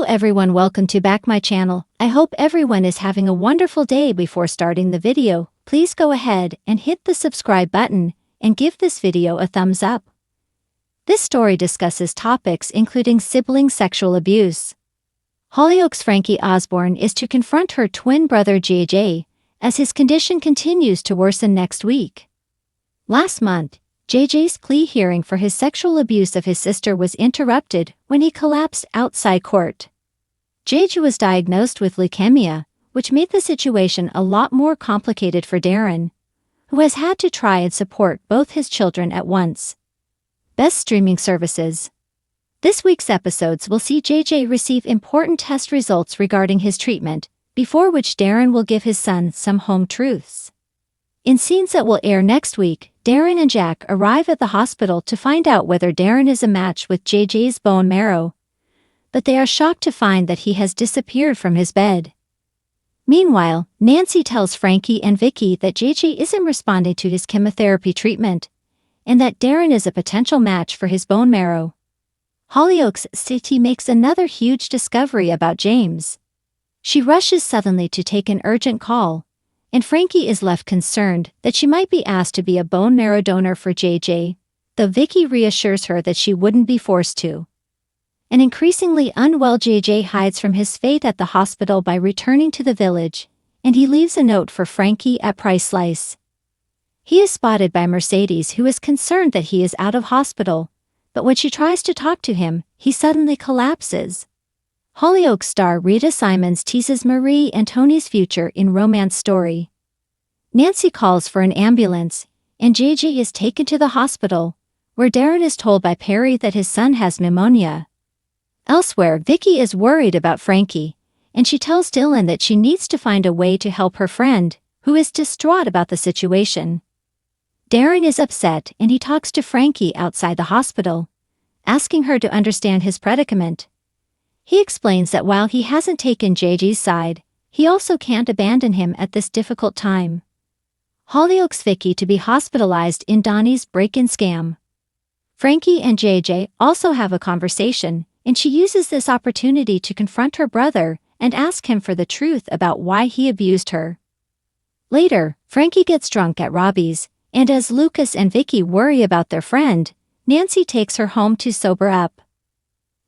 everyone, welcome to back my channel. I hope everyone is having a wonderful day. Before starting the video, please go ahead and hit the subscribe button and give this video a thumbs up. This story discusses topics including sibling sexual abuse. Hollyoaks' Frankie Osborne is to confront her twin brother JJ as his condition continues to worsen next week. Last month, JJ's plea hearing for his sexual abuse of his sister was interrupted when he collapsed outside court. JJ was diagnosed with leukemia, which made the situation a lot more complicated for Darren, who has had to try and support both his children at once. Best streaming services. This week's episodes will see JJ receive important test results regarding his treatment, before which Darren will give his son some home truths. In scenes that will air next week, Darren and Jack arrive at the hospital to find out whether Darren is a match with JJ's bone marrow, but they are shocked to find that he has disappeared from his bed. Meanwhile, Nancy tells Frankie and Vicky that JJ isn't responding to his chemotherapy treatment, and that Darren is a potential match for his bone marrow. Hollyoaks City makes another huge discovery about James. She rushes suddenly to take an urgent call, and Frankie is left concerned that she might be asked to be a bone marrow donor for JJ, though Vicky reassures her that she wouldn't be forced to. An increasingly unwell JJ hides from his fate at the hospital by returning to the village, and he leaves a note for Frankie at Price Slice. He is spotted by Mercedes, who is concerned that he is out of hospital, but when she tries to talk to him, he suddenly collapses. Hollyoaks star Rita Simons teases Marie and Tony's future in Romance Story. Nancy calls for an ambulance, and JJ is taken to the hospital, where Darren is told by Perry that his son has pneumonia. Elsewhere, Vicky is worried about Frankie, and she tells Dylan that she needs to find a way to help her friend, who is distraught about the situation. Darren is upset and he talks to Frankie outside the hospital, asking her to understand his predicament. He explains that while he hasn't taken JJ's side, he also can't abandon him at this difficult time. Hollyoaks Vicky to be hospitalized in Donnie's break-in scam. Frankie and JJ also have a conversation, and she uses this opportunity to confront her brother and ask him for the truth about why he abused her. Later, Frankie gets drunk at Robbie's, and as Lucas and Vicky worry about their friend, Nancy takes her home to sober up.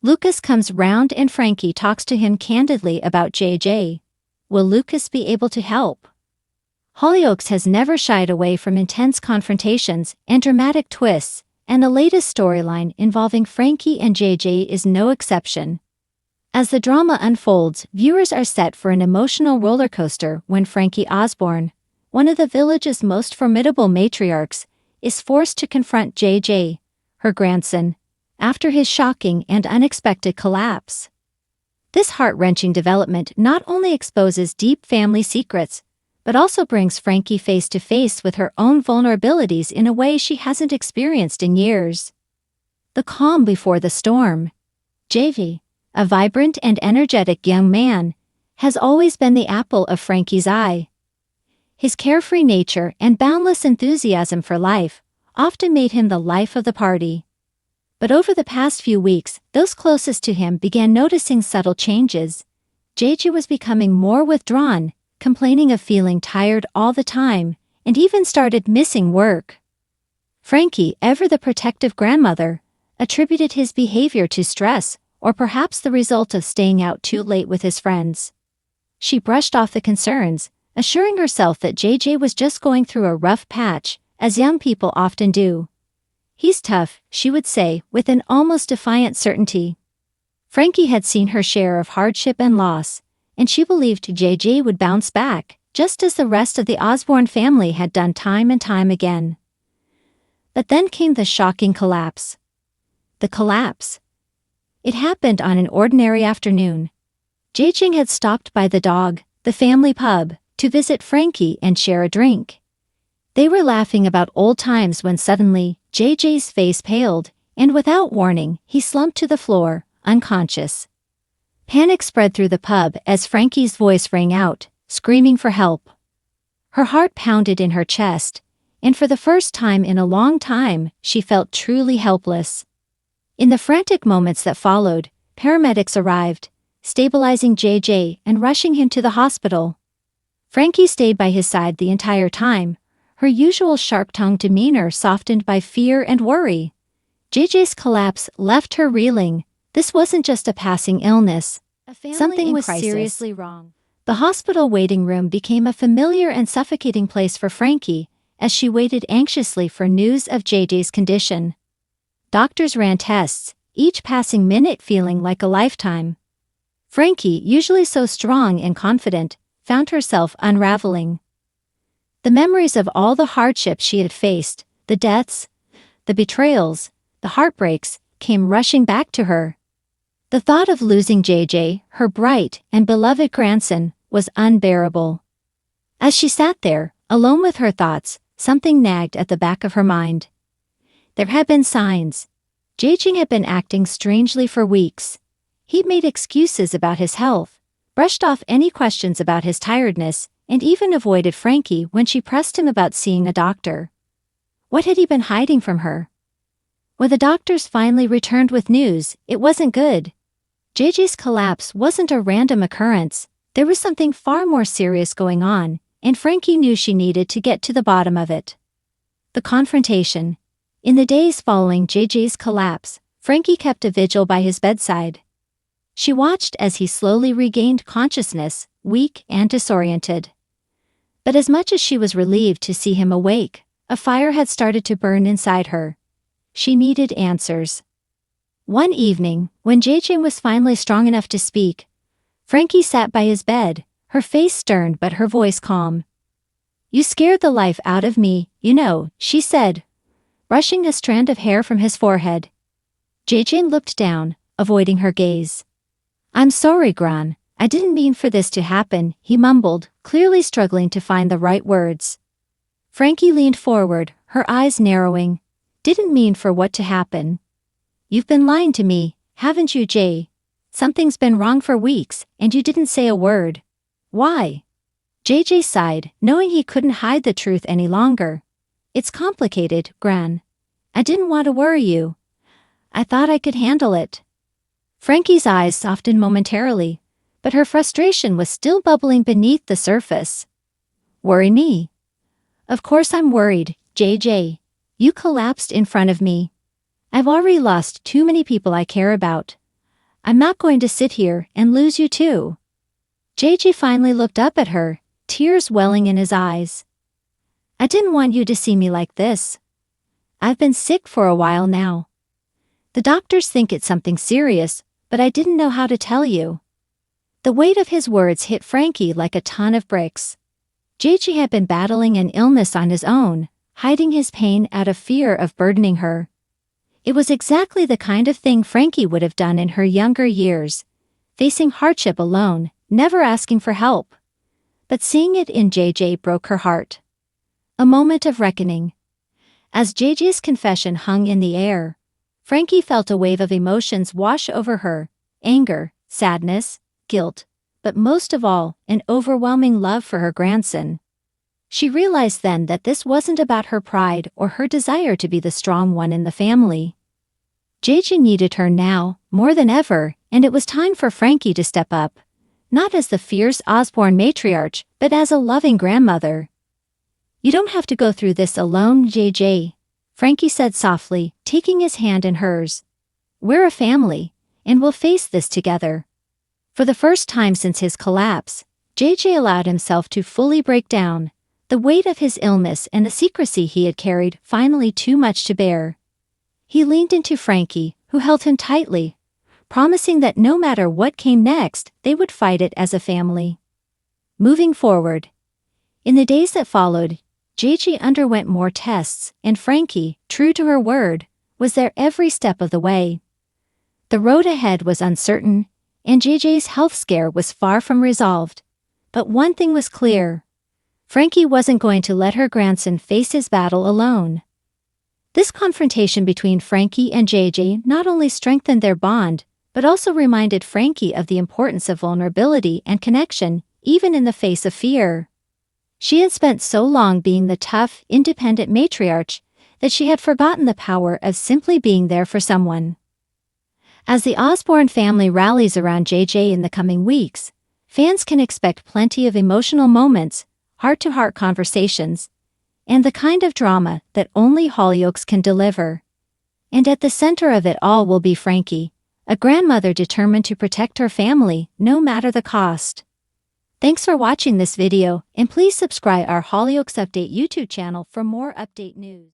Lucas comes round and Frankie talks to him candidly about JJ. Will Lucas be able to help? Hollyoaks has never shied away from intense confrontations and dramatic twists, and the latest storyline involving Frankie and JJ is no exception. As the drama unfolds, viewers are set for an emotional roller coaster when Frankie Osborne, one of the village's most formidable matriarchs, is forced to confront JJ, her grandson, after his shocking and unexpected collapse. This heart-wrenching development not only exposes deep family secrets, but also brings Frankie face to face with her own vulnerabilities in a way she hasn't experienced in years. The calm before the storm. JJ, a vibrant and energetic young man, has always been the apple of Frankie's eye. His carefree nature and boundless enthusiasm for life often made him the life of the party. But over the past few weeks, those closest to him began noticing subtle changes. JJ was becoming more withdrawn, complaining of feeling tired all the time, and even started missing work. Frankie, ever the protective grandmother, attributed his behavior to stress, or perhaps the result of staying out too late with his friends. She brushed off the concerns, assuring herself that JJ was just going through a rough patch, as young people often do. He's tough, she would say, with an almost defiant certainty. Frankie had seen her share of hardship and loss, and she believed JJ would bounce back, just as the rest of the Osborne family had done time and time again. But then came the shocking collapse. The collapse. It happened on an ordinary afternoon. JJ had stopped by the Dog, the family pub, to visit Frankie and share a drink. They were laughing about old times when suddenly, JJ's face paled, and without warning, he slumped to the floor, unconscious. Panic spread through the pub as Frankie's voice rang out, screaming for help. Her heart pounded in her chest, and for the first time in a long time, she felt truly helpless. In the frantic moments that followed, paramedics arrived, stabilizing JJ and rushing him to the hospital. Frankie stayed by his side the entire time, her usual sharp-tongued demeanor softened by fear and worry. JJ's collapse left her reeling. This wasn't just a passing illness. Something was seriously wrong. The hospital waiting room became a familiar and suffocating place for Frankie as she waited anxiously for news of JJ's condition. Doctors ran tests, each passing minute feeling like a lifetime. Frankie, usually so strong and confident, found herself unraveling. The memories of all the hardships she had faced, the deaths, the betrayals, the heartbreaks, came rushing back to her. The thought of losing JJ, her bright and beloved grandson, was unbearable. As she sat there, alone with her thoughts, something nagged at the back of her mind. There had been signs. JJ had been acting strangely for weeks. He'd made excuses about his health, brushed off any questions about his tiredness, and even avoided Frankie when she pressed him about seeing a doctor. What had he been hiding from her? When the doctors finally returned with news, it wasn't good. JJ's collapse wasn't a random occurrence. There was something far more serious going on, and Frankie knew she needed to get to the bottom of it. The confrontation. In the days following JJ's collapse, Frankie kept a vigil by his bedside. She watched as he slowly regained consciousness, weak and disoriented. But as much as she was relieved to see him awake, a fire had started to burn inside her. She needed answers. One evening, when JJ was finally strong enough to speak, Frankie sat by his bed, her face stern but her voice calm. "You scared the life out of me, you know," she said, brushing a strand of hair from his forehead. JJ looked down, avoiding her gaze. "I'm sorry, Gran. I didn't mean for this to happen," he mumbled, clearly struggling to find the right words. Frankie leaned forward, her eyes narrowing. "Didn't mean for what to happen. You've been lying to me, haven't you, Jay? Something's been wrong for weeks, and you didn't say a word. Why?" JJ sighed, knowing he couldn't hide the truth any longer. "It's complicated, Gran. I didn't want to worry you. I thought I could handle it." Frankie's eyes softened momentarily, but her frustration was still bubbling beneath the surface. "Worry me? Of course I'm worried, JJ. You collapsed in front of me. I've already lost too many people I care about. I'm not going to sit here and lose you too." JJ finally looked up at her, tears welling in his eyes. "I didn't want you to see me like this. I've been sick for a while now. The doctors think it's something serious, but I didn't know how to tell you." The weight of his words hit Frankie like a ton of bricks. JJ had been battling an illness on his own, hiding his pain out of fear of burdening her. It was exactly the kind of thing Frankie would have done in her younger years, facing hardship alone, never asking for help. But seeing it in JJ broke her heart. A moment of reckoning. As JJ's confession hung in the air, Frankie felt a wave of emotions wash over her: anger, sadness, guilt, but most of all, an overwhelming love for her grandson. She realized then that this wasn't about her pride or her desire to be the strong one in the family. JJ needed her now, more than ever, and it was time for Frankie to step up, not as the fierce Osborne matriarch, but as a loving grandmother. "You don't have to go through this alone, JJ," Frankie said softly, taking his hand in hers. "We're a family, and we'll face this together." For the first time since his collapse, JJ allowed himself to fully break down, the weight of his illness and the secrecy he had carried finally too much to bear. He leaned into Frankie, who held him tightly, promising that no matter what came next, they would fight it as a family. Moving forward. In the days that followed, JJ underwent more tests, and Frankie, true to her word, was there every step of the way. The road ahead was uncertain, and JJ's health scare was far from resolved. But one thing was clear. Frankie wasn't going to let her grandson face his battle alone. This confrontation between Frankie and JJ not only strengthened their bond, but also reminded Frankie of the importance of vulnerability and connection, even in the face of fear. She had spent so long being the tough, independent matriarch that she had forgotten the power of simply being there for someone. As the Osborne family rallies around JJ in the coming weeks, fans can expect plenty of emotional moments, heart-to-heart conversations, and the kind of drama that only Hollyoaks can deliver. And at the center of it all will be Frankie, a grandmother determined to protect her family, no matter the cost. Thanks for watching this video, and please subscribe our Hollyoaks Update YouTube channel for more update news.